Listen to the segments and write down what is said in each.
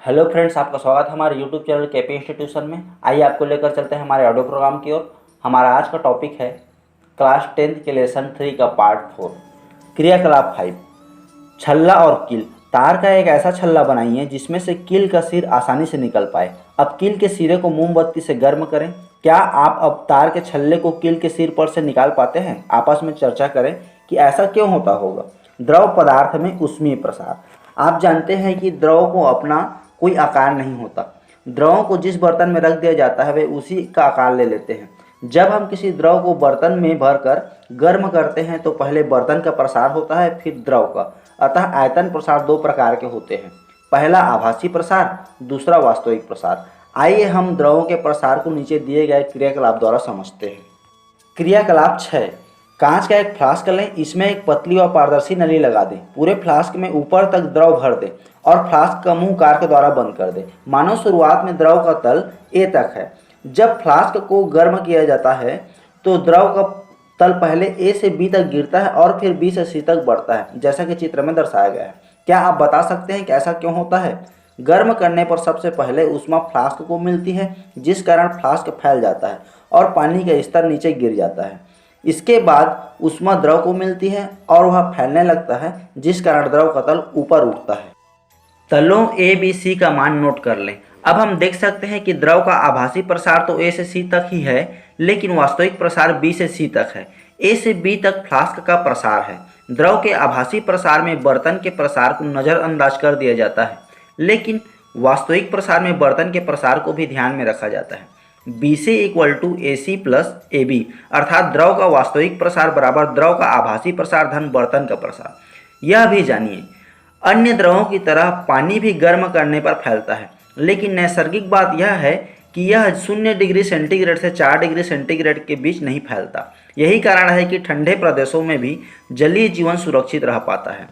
Hello friends, आपका स्वागत है हमारे यूट्यूब चैनल केपी इंस्टीट्यूशन में। आइए आपको लेकर चलते हैं हमारे ऑडियो प्रोग्राम की ओर। हमारा आज का टॉपिक है क्लास 10th के लेसन 3 का पार्ट 4, क्रियाकलाप 5, छल्ला और कील। तार का एक ऐसा छल्ला बनाइए जिसमें से कील का सिर आसानी से निकल पाए। अब कील के सिरे को मोमबत्ती से गर्म करें। क्या आप अब तार के छल्ले को कील के सिर पर से निकाल पाते हैं? आपस में चर्चा करें कि ऐसा क्यों होता होगा। द्रव पदार्थ में ऊष्मीय प्रसार। आप जानते हैं कि द्रव को अपना कोई आकार नहीं होता। द्रवों को जिस बर्तन में रख दिया जाता है वे उसी का आकार ले लेते हैं। जब हम किसी द्रव को बर्तन में भरकर गर्म करते हैं तो पहले बर्तन का प्रसार होता है, फिर द्रव का। अतः आयतन प्रसार दो प्रकार के होते हैं, पहला आभासी प्रसार, दूसरा वास्तविक प्रसार। आइए हम द्रवों के प्रसार को नीचे दिए गए क्रियाकलाप द्वारा समझते हैं। क्रियाकलाप 6, कांच का एक फ्लास्क लें, इसमें एक पतली और पारदर्शी नली लगा दें। पूरे फ्लास्क में ऊपर तक द्रव भर दें और फ्लास्क का मुंह कार के द्वारा बंद कर दें। मानो शुरुआत में द्रव का तल ए तक है। जब फ्लास्क को गर्म किया जाता है तो द्रव का तल पहले ए से बी तक गिरता है और फिर बी से सी तक बढ़ता है, जैसा कि चित्र में दर्शाया गया है। क्या आप बता सकते हैं कि ऐसा क्यों होता है? गर्म करने पर सबसे पहले ऊष्मा फ्लास्क को मिलती है, जिस कारण फ्लास्क फैल जाता है और पानी का स्तर नीचे गिर जाता है। इसके बाद ऊष्मा द्रव को मिलती है और वह फैलने लगता है, जिस कारण द्रव का तल ऊपर उठता है। तलों ए बी सी का मान नोट कर लें। अब हम देख सकते हैं कि द्रव का आभासी प्रसार तो ए से सी तक ही है, लेकिन वास्तविक प्रसार बी से सी तक है। ए से बी तक फ्लास्क का प्रसार है। द्रव के आभासी प्रसार में बर्तन के प्रसार को नज़रअंदाज कर दिया जाता है, लेकिन वास्तविक प्रसार में बर्तन के प्रसार को भी ध्यान में रखा जाता है। B C equal to A C plus A B, अर्थात द्रव का वास्तविक प्रसार बराबर द्रव का आभासी प्रसार धन बर्तन का प्रसार। यह भी जानिए, अन्य द्रवों की तरह पानी भी गर्म करने पर फैलता है, लेकिन नैसर्गिक बात यह है कि यह 0 डिग्री सेंटीग्रेड से 4 डिग्री सेंटीग्रेड के बीच नहीं फैलता। यही कारण है कि ठंडे प्रदेशों में भी जलीय जीवन सुरक्षित रह पाता है।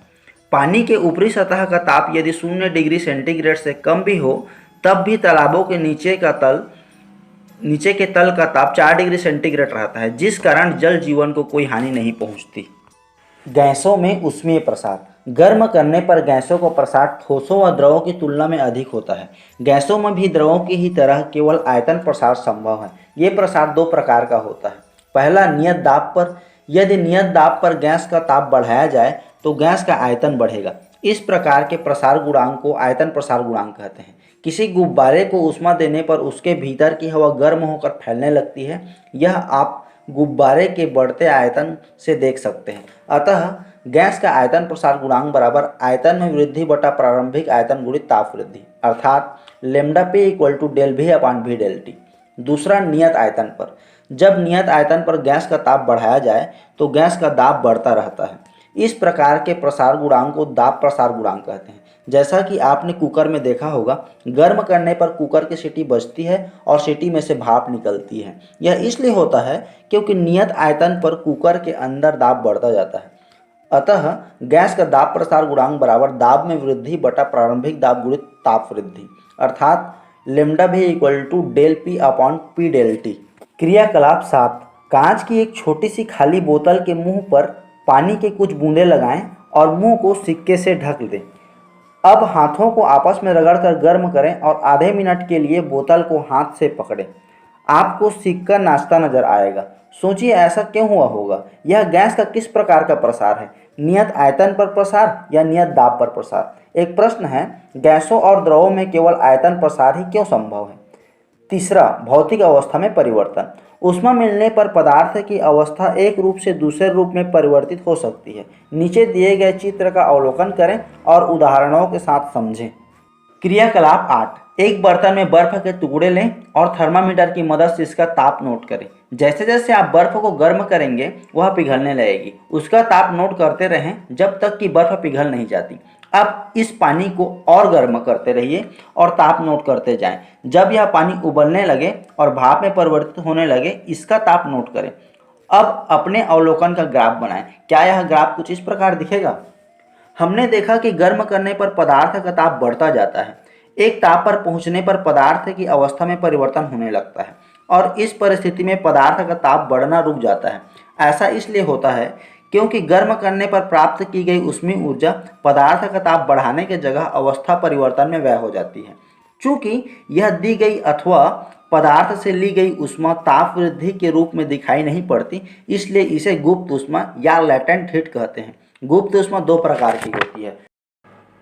पानी के ऊपरी सतह का ताप यदि 0 डिग्री सेंटीग्रेड से कम भी हो, तब भी तालाबों के नीचे के तल का ताप 4 डिग्री सेंटीग्रेड रहता है, जिस कारण जल जीवन को कोई हानि नहीं पहुंचती। गैसों में ऊष्मीय प्रसार। गर्म करने पर गैसों का प्रसार ठोसों व द्रवों की तुलना में अधिक होता है। गैसों में भी द्रवों की ही तरह केवल आयतन प्रसार संभव है। ये प्रसार दो प्रकार का होता है। पहला, नियत दाब पर। यदि नियत दाब पर गैस का ताप बढ़ाया जाए तो गैस का आयतन बढ़ेगा। इस प्रकार के प्रसार गुणांक को आयतन प्रसार गुणांक कहते हैं। किसी गुब्बारे को ऊष्मा देने पर उसके भीतर की हवा गर्म होकर फैलने लगती है। यह आप गुब्बारे के बढ़ते आयतन से देख सकते हैं। अतः गैस का आयतन प्रसार गुणांक बराबर आयतन में वृद्धि बटा प्रारंभिक आयतन गुणित ताप वृद्धि, अर्थात lambda p equal to del v upon v del T. दूसरा, नियत आयतन पर। जब नियत आयतन पर गैस का ताप बढ़ाया जाए तो गैस का दाब बढ़ता रहता है। इस प्रकार के प्रसार गुणांक को दाब प्रसार गुणांक कहते हैं। जैसा कि आपने कुकर में देखा होगा, गर्म करने पर कुकर की सीटी बजती है और सीटी में से भाप निकलती है। यह इसलिए होता है क्योंकि नियत आयतन पर कुकर के अंदर दाब बढ़ता जाता है। अतः गैस का दाब प्रसार गुणांक बराबर दाब में वृद्धि बटा प्रारंभिक दाब गुणित ताप वृद्धि, अर्थात lambda v equal to del p upon p del T. क्रियाकलाप 7, कांच की एक छोटी सी खाली बोतल के मुंह पर पानी के कुछ बूंदे लगाएं और मुंह को सिक्के से ढक दें। अब हाथों को आपस में रगड़कर गर्म करें और आधे मिनट के लिए बोतल को हाथ से पकड़ें। आपको सिक्का नाचता नजर आएगा। सोचिए ऐसा क्यों हुआ होगा? यह गैस का किस प्रकार का प्रसार है? नियत आयतन पर प्रसार या नियत दाब पर प्रसार? एक प्रश्न है, गैसों और द्रवों में केवल आयतन प्रसार ही क्यों संभव है? तीसरा, भौतिक अवस्था में परिवर्तन। ऊष्मा मिलने पर पदार्थ की अवस्था एक रूप से दूसरे रूप में परिवर्तित हो सकती है। नीचे दिए गए चित्र का अवलोकन करें और उदाहरणों के साथ समझें। क्रियाकलाप 8, एक बर्तन में बर्फ के टुकड़े लें और थर्मामीटर की मदद से इसका ताप नोट करें। जैसे जैसे आप बर्फ को गर्म करेंगे वह पिघलने लगेगी। उसका ताप नोट करते रहें जब तक कि बर्फ पिघल नहीं जाती। अब इस पानी को और गर्म करते रहिए और ताप नोट करते जाएं। जब यह पानी उबलने लगे और भाप में परिवर्तित होने लगे, इसका ताप नोट करें। अब अपने अवलोकन का ग्राफ बनाएं। क्या यह ग्राफ कुछ इस प्रकार दिखेगा? हमने देखा कि गर्म करने पर पदार्थ का ताप बढ़ता जाता है। एक ताप पर पहुंचने पर पदार्थ की अवस्था में परिवर्तन होने लगता है और इस परिस्थिति में पदार्थ का ताप बढ़ना रुक जाता है। ऐसा इसलिए होता है क्योंकि गर्म करने पर प्राप्त की गई ऊष्मीय ऊर्जा पदार्थ का ताप बढ़ाने के जगह अवस्था परिवर्तन में व्यय हो जाती है। चूंकि यह दी गई अथवा पदार्थ से ली गई ऊष्मा ताप वृद्धि के रूप में दिखाई नहीं पड़ती, इसलिए इसे गुप्त ऊष्मा या लेटेंट हीट कहते हैं। गुप्त ऊष्मा दो प्रकार की होती है।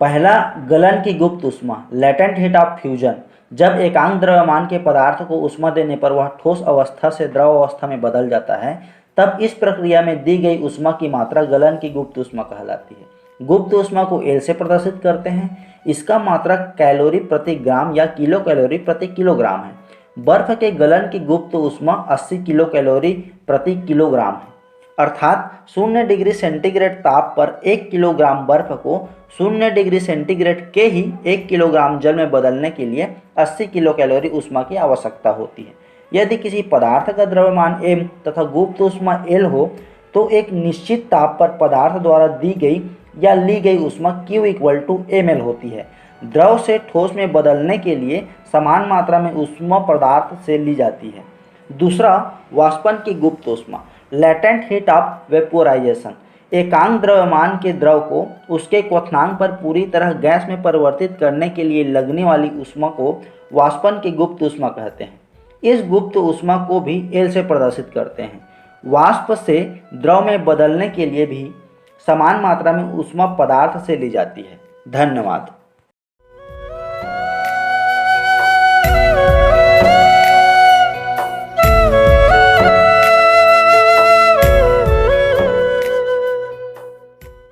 पहला, गलन की गुप्त ऊष्मा, लेटेंट हीट ऑफ फ्यूजन। जब एकांक द्रव्यमान के पदार्थ को ऊष्मा देने पर वह ठोस अवस्था से द्रव अवस्था में बदल जाता है, तब इस प्रक्रिया में दी गई ऊष्मा की मात्रा गलन की गुप्त ऊष्मा कहलाती है। गुप्त ऊष्मा को एल से प्रदर्शित करते हैं। इसका मात्रक कैलोरी प्रति ग्राम या किलो कैलोरी प्रति किलोग्राम है। बर्फ के गलन की गुप्त ऊष्मा 80 किलो कैलोरी प्रति किलोग्राम है, अर्थात 0 डिग्री सेंटीग्रेड ताप पर 1 किलोग्राम बर्फ को 0 डिग्री सेंटीग्रेड के ही 1 किलोग्राम जल में बदलने के लिए 80 किलो कैलोरी ऊष्मा की आवश्यकता होती है। यदि किसी पदार्थ का द्रव्यमान m तथा गुप्त ऊष्मा L हो तो एक निश्चित ताप पर पदार्थ द्वारा दी गई या ली गई ऊष्मा Q = ml होती है। द्रव से ठोस में बदलने के लिए समान मात्रा में ऊष्मा पदार्थ से ली जाती है। दूसरा, वाष्पन की गुप्त ऊष्मा, लेटेंट हीट ऑफ वेपोराइजेशन। एकांक द्रव्यमान के द्रव को उसके क्वथनांक पर पूरी तरह गैस में परिवर्तित करने के लिए लगने वाली ऊष्मा को वाष्पन की गुप्त ऊष्मा कहते हैं। इस गुप्त ऊष्मा को भी एल से प्रदर्शित करते हैं। वाष्प से द्रव में बदलने के लिए भी समान मात्रा में ऊष्मा पदार्थ से ली जाती है। धन्यवाद।